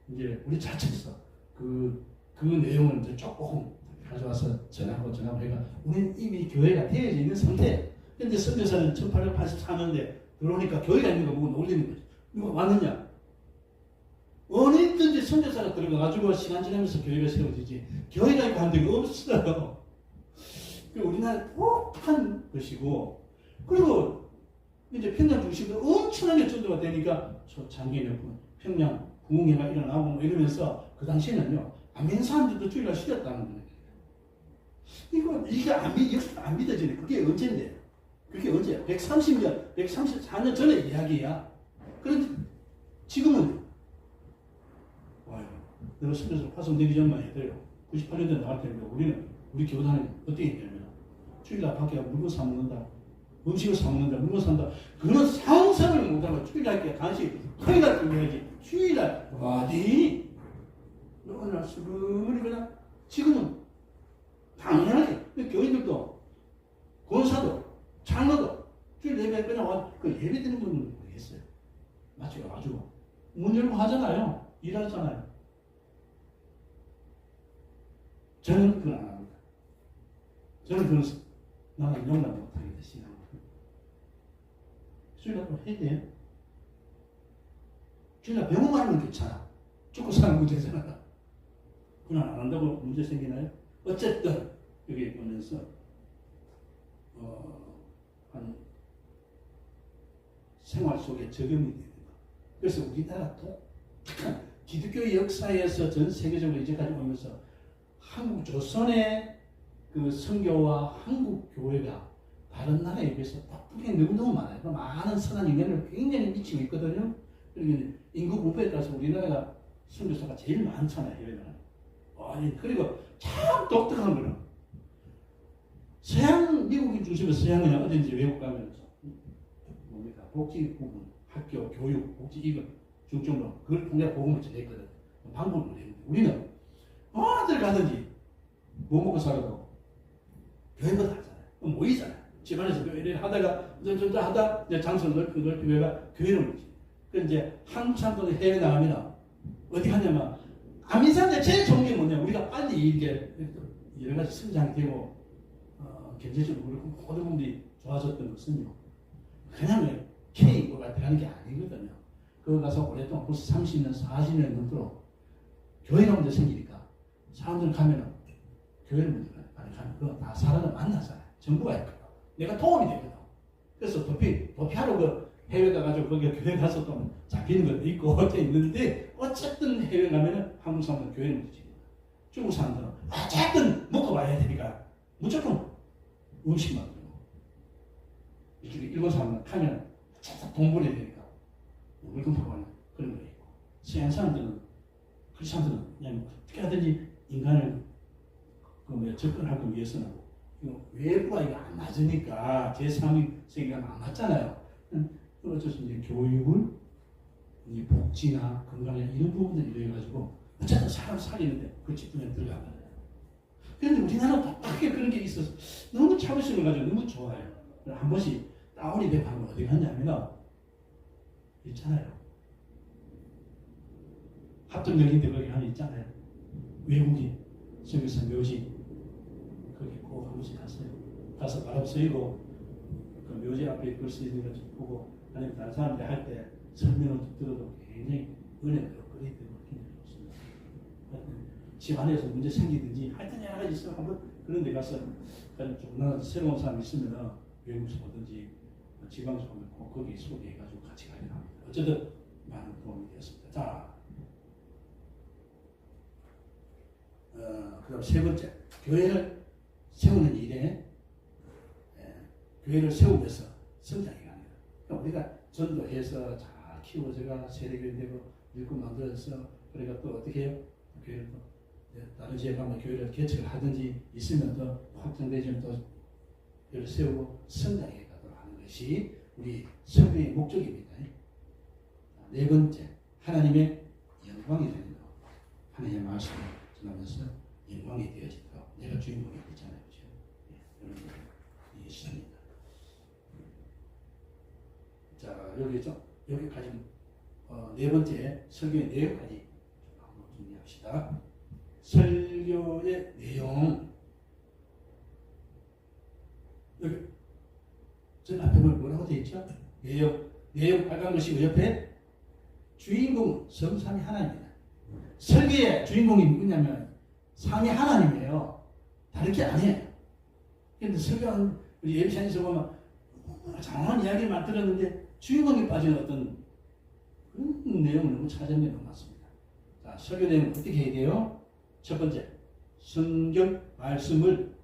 A: 이제 우리 자체에서 그 내용을 이제 조금 가져와서 전하고 해가 우리는 이미 교회가 되어져 있는 상태. 근데 선교사는 1884년에 들어오니까 교회가 있는 거 보고 놀리는 거지. 누가 왔느냐? 어디든지 선교사가 들어가가지고 시간 지나면서 교회가 세워지지. 교회가 있고 한 데가 없어요. 우리나라 독한 것이고, 그리고 이제 평양 중심으로 엄청나게 전도가 되니까 장기는 평양 부흥회가 일어나고 뭐 이러면서 그 당시에는요 안 믿는 사람들도 주일날 쉬었다는 거예요. 이게 안 믿어지네. 그게 언제인데? 그게 언제야? 134년 전의 이야기야. 그런데 지금은 와요. 내가 선교사 파송되기 전만 해도요. 98년도에 나갈 때는 우리 교단은 어떻게 했냐면 주일날 밖에 물건 사 먹는다. 음식을 사 먹는다. 물건 산다. 그런 상상을 못하고 주일날 때 간식 토요일날 준비해야지. 주일날 어디? 어느 날 수그머리거나 지금은 당연하게 교인들도 권사도 장로도 주일 예배 그냥 와 그 예배 드리는 분은 모르겠어요. 마치 와가지고 문 열고 하잖아요. 일하잖아요. 저는 그건 안 합니다. 저는 그건 나는 용납 못하겠다 신앙을. 주일날 또 해야 돼요. 주일날 병원 가면 괜찮아. 죽고 사는 문제잖아. 그건 안 한다고 문제 생기나요? 어쨌든 여기 보면서 한 생활 속에 적용이 되는 거. 그래서 우리나라 독특한 기독교 역사에서 전 세계적으로 이제까지 오면서 한국 조선의 그 선교와 한국 교회가 다른 나라에 비해서 독특한 너무너무 많아요. 많은 선한 영향을 굉장히 미치고 있거든요. 그리고 인구 분포에 따라서 우리나라가 선교사가 제일 많잖아요. 해외는. 그리고 참 독특한 거는 서양 미국인 중심에서 서양은 어딘지 외국 가면 뭡니까 복지 부분, 학교, 교육, 복지 이거 중점으로 그걸 통해 복음을 전했거든. 방법을 모르겠는데 우리는 어딜 가든지 뭐 먹고 살아도 교회보다 하잖아요. 모이잖아요. 집안에서 교회를 하다가 하다 이제 장소를 넓히고 교회가 교회를 모이지. 그 이제 한국 사람들이 해외 나가면 어디 가냐면 아민사람들 제일 좋은 게 뭐냐? 우리가 빨리 이게 여러 가지 성장되고 경제적으로 그렇고 모든 분들이 좋아졌던 것은요. 그냥 K가 들어가는 게 아니거든요. 거기 가서 오랫동안 벌써 30년, 40년 넘도록 교회가 먼저 생기니까 사람들 가면은 교회를 먼저 가면 그거 다 사람을 만나잖아요. 정부가 있거든. 내가 도움이 되거든. 그래서 도피하러 그 해외 가가지고 거기 교회 가서 또 잡히는 것도 있고 어째 있는데 어쨌든 해외 가면은 한국 사람들은 교회는 문제지. 중국 사람들은 어쨌든 먹고 와야 되니까 무조건 음식만 먹고. 일본 사람은 가면 어쨌든 돈 벌어야 되니까 물건 보고 하는 그런 거 있고. 서양 사람들은 그 사람들은 그냥 어떻게 하든지 인간을 접근하기 위해서는 외부가 이거 안 맞으니까 제3의 세계가 안 맞잖아요. 어쩔 수 없이 교육을 이 복지나 건강이나 이런 부분들 이래가지고 어쨌든 사람 살리는데 그 집중에 들어가는 거예요. 그런데 우리나라는 독하게 그런 게 있어서 너무 참을성을 가지고 너무 좋아요. 한 번씩 다운이 되고 하면 어디 갔냐면 있잖아요. 합동역인데 거기 하나 있잖아요. 외국인 저기서 묘지 거기 꼭 한 번씩 갔어요. 가서 바람 쐬고 그 묘지 앞에 글 쓰이는 거 좀 보고 아니면 다른 사람들 할 때 설명을 좀 들어도 굉장히 은혜가 끌어들이고 굉장히 좋습니다. 집 안에서 문제 생기든지 하여튼 여러 가지 있으면 한번 그런 데 가서 좀 새로운 사람 있으면 외국에서 오든지 지방에서 오면 꼭 거기 소개해가지고 같이 가야 합니다. 어쨌든 많은 도움이 되었습니다. 자, 그 다음 세 번째, 교회를 세우는 일에 교회를 세우면서 성장해 갑니다. 그러니까 우리가 전도해서 잘 키워져가 세대교회 되고 일꾼 만들어서 그러니까 또 어떻게 해요? 교회를 또 다른 지역 가면 교회를 개척을 하든지 있으면 더 확장되지면 또 교회를 세우고 성장해 가도록 하는 것이 우리 성경의 목적입니다. 네 번째, 하나님의 영광이 되는 것. 하나님의 말씀을 전하면서 영광이 되어지도록 내가 주인공이 되잖아요. 그렇죠? 여러분 이 시간입니다. 자, 여기까지 네 번째 설교의 내용까지 한번 정리합시다. 설교의 내용 여기 전 앞에 뭐라고 되어 있죠? 내용 빨간 것이고 옆에 주인공은 성삼위 하나님입니다. 설교의 주인공이 누구냐면 삼위 하나님이에요. 다른 게 아니에요. 그런데 설교는 우리 예비찬에서 보면 장황한 이야기를 만들었는데 주인공이 빠진 어떤 그런 내용을 너무 찾아내는 것 같습니다. 자, 설교 내용은 어떻게 해야 돼요? 첫 번째, 성경 말씀을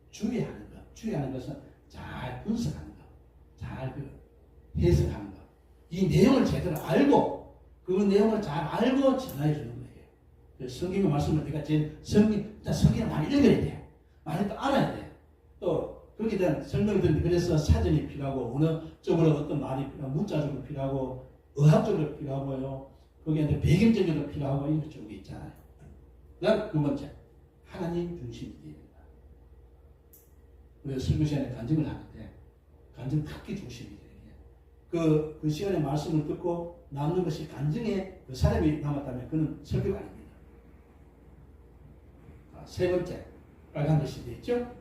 A: 주의하는 것. 주의하는 것은 잘 분석하는 것. 잘 해석하는 것. 이 내용을 제대로 알고 그 내용을 잘 알고 전하해 주는 거예요. 성경의 말씀을 내가 성경을 많이 읽어야 돼요. 많이 또 알아야 돼요. 또 거기에 대한 설명을 드리는데 그래서 사전이 필요하고 언어적으로 어떤 말이 필요하고 문자적으로 필요하고 의학적으로 필요하고요. 거기에 이제 배경적으로 필요하고 이런 쪽이 있잖아요. 그다음 두 번째, 하나님 중심이 됩니다. 우리가 설교 시간에 간증을 하는데 간증 각기 중심이 돼요. 그 시간에 말씀을 듣고 남는 것이 간증에 그 사람이 남았다면 그는 설교가 아닙니다. 세 번째, 빨간 글씨 되어 있죠?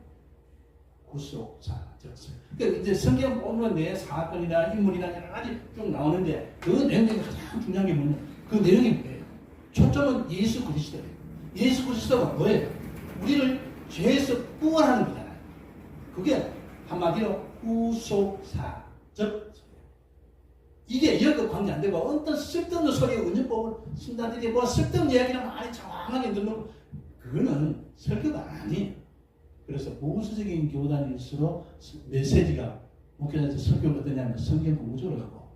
A: 구속사, 적설. 그러니까 이제 성경 보면 내 사건이나 인물이나 여러 가지 쭉 나오는데 그 내용 중에 가장 중요한 게 뭐냐? 그 내용이 뭐예요? 초점은 예수 그리스도예요. 예수 그리스도가 뭐예요? 우리를 죄에서 구원하는 거잖아요. 그게 한마디로 구속사, 적 이게 여기 관계 안 되고 어떤 쓸데없는 소리에 운전법을 쓴다든지 뭐 쓸데없는 이야기를 많이 장황하게 넣는 그거는 설교가 아니에요. 그래서 보수적인 교단일수록 메시지가 목회자한테 설교가 어떠냐면 성경 공부적으로 하고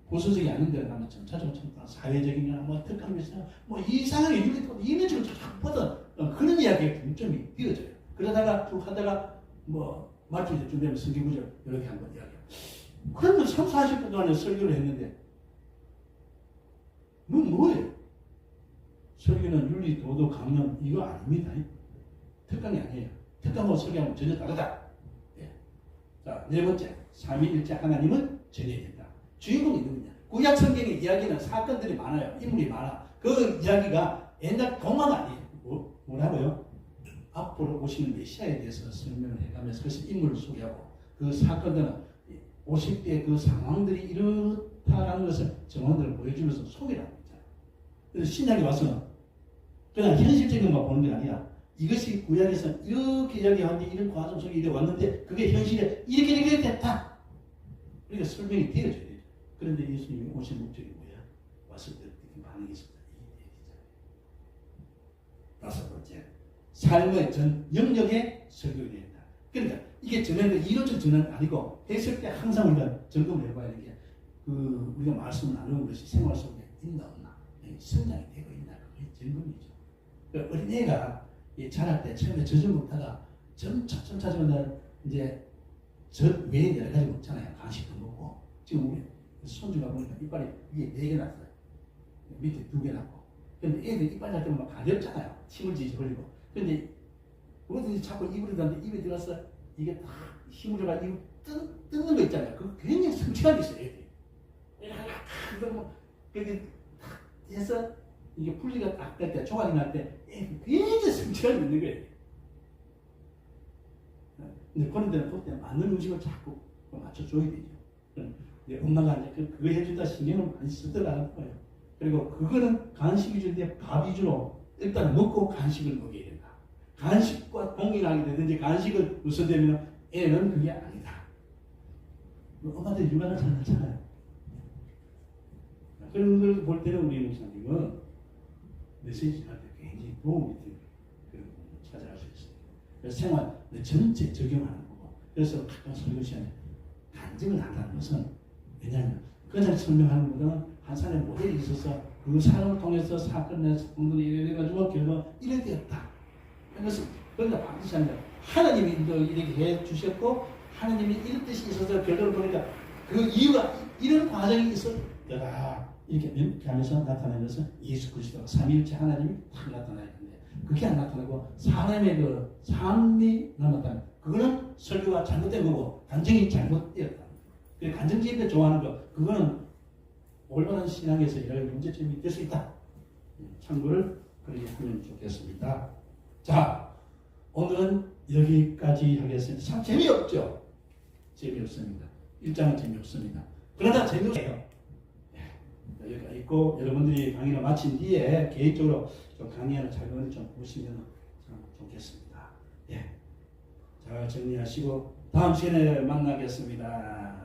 A: 보수적이 아닌 데를 가면 점차적으로 사회적이나 뭐 특강 비슷한 뭐 이상하게 윤리적으로 쫙 뻗어 그런 이야기가 중점이 띄어져요. 그러다가 쭉 하다가 뭐 말투 준비하면 성경 구절 이렇게 한번 이야기해요. 그러면 3, 40분 동안에 설교를 했는데 뭐예요? 설교는 윤리, 도덕, 강론 이거 아닙니다. 특강이 아니에요. 특강하고 설교하면 전혀 다르다. 예. 자, 네 번째, 삼위일체 하나님은 전해야 된다. 주인공이 누구냐? 구약 성경의 이야기는 사건들이 많아요. 인물이 많아. 그 이야기가 옛날 동화가 아니에요. 뭐라고요? 앞으로 오시는 메시아에 대해서 설명을 해가면서 그래서 인물을 소개하고 그 사건들은 오실 때 그 상황들이 이렇다라는 것을 정황들을 보여주면서 소개를 하고 있잖아요. 그래서 신약에 와서는 그냥 현실적인 것만 보는 게 아니라 이것이 구약에서 이렇게 이야기하는데 이런 과정 속에 이렇게 왔는데 그게 현실에 이렇게 됐다. 그러니까 설명이 되어져야 돼요. 그런데 예수님이 오신 목적이 뭐야? 왔을 때 어떻게 반응이 있었다. 이 얘기잖아요. 다섯 번째, 삶의 전 영역에 설교가 된다. 그러니까 이게 전에는 이론적 전환은 아니고 했을 때 항상 우리가 점검을 해봐야 되는 게 우리가 말씀을 나누는 것이 생활 속에 있나 없나 성장이 되고 있나 그게 점검이죠. 그러니까 어린애가 자랄 때 처음에 젖을 먹다가 점차적으로 이제 젖 외에 여러 가지 먹잖아요. 간식도 먹고 지금 우리 손주가 보니까 이빨이 위에 4개 났어요. 밑에 2개 났고. 근데 애들 이빨 날 때면 막 가렵잖아요. 침을 지지 흘리고. 근데 뭐든지 자꾸 입으로 들었는데 입에 들어서 이게 다 힘을 줘가 입 뜯는 거 있잖아요. 그거 굉장히 성취감이 있어요. 애들이. 그래서 뭐 그게 탁 해서 이게 풀리가 딱 될 때, 조각이 날 때 굉장히 성취감이 있는 거예요. 근데 그런 데는 그때 맞는 음식을 자꾸 맞춰줘야 되죠. 이제 엄마가 이제 그거 해준다 신경을 많이 쓰더라는 거예요. 그리고 그거는 간식 위주인데 밥 위주로 일단 먹고 간식을 먹여야 된다. 간식과 동일하게 되든지 간식을 우선되면 애는 그게 아니다. 엄마들 육아를 잘 하잖아요. 그런 걸 볼 때는 우리 목사님은 메시지 할 때 굉장히 도움이 되는 그런 부분을 찾아갈 수 있습니다. 그래서 생활 전체 적용하는 거고. 그래서 가끔 설교 시간에 간증을 한다는 것은 왜냐하면 그냥 설명하는 것보다는 한 사람의 모델이 있어서 그 사람을 통해서 사건을 이래가지고 결과 이래 되었다. 그래서 그러니까 반드시 합니다. 하나님이 이렇게 해 주셨고 하나님이 이런 뜻이 있어서 결과를 보니까 그 이유가 이런 과정이 있었더라. 이렇게 하면서 나타나는 것은 예수 그리스도가 삼위일체 하나님이 딱 나타나야 되는데 그게 안 나타나고 사람의 그 삶이 나타나는 그거는 설교가 잘못된 거고 간증이 잘못되었다. 그 간증집에 좋아하는 거 그거는 올바른 신앙에서 이런 문제점이 될 수 있다. 참고를 그렇게 하면 좋겠습니다. 자, 오늘은 여기까지 하겠습니다. 참 재미없죠? 재미없습니다. 1장은 재미없습니다. 그러나 재미없어요. 여기가 있고 여러분들이 강의를 마친 뒤에 개인적으로 좀 강의하는 자료를 좀 보시면 참 좋겠습니다. 예. 자, 정리하시고 다음 시간에 만나겠습니다.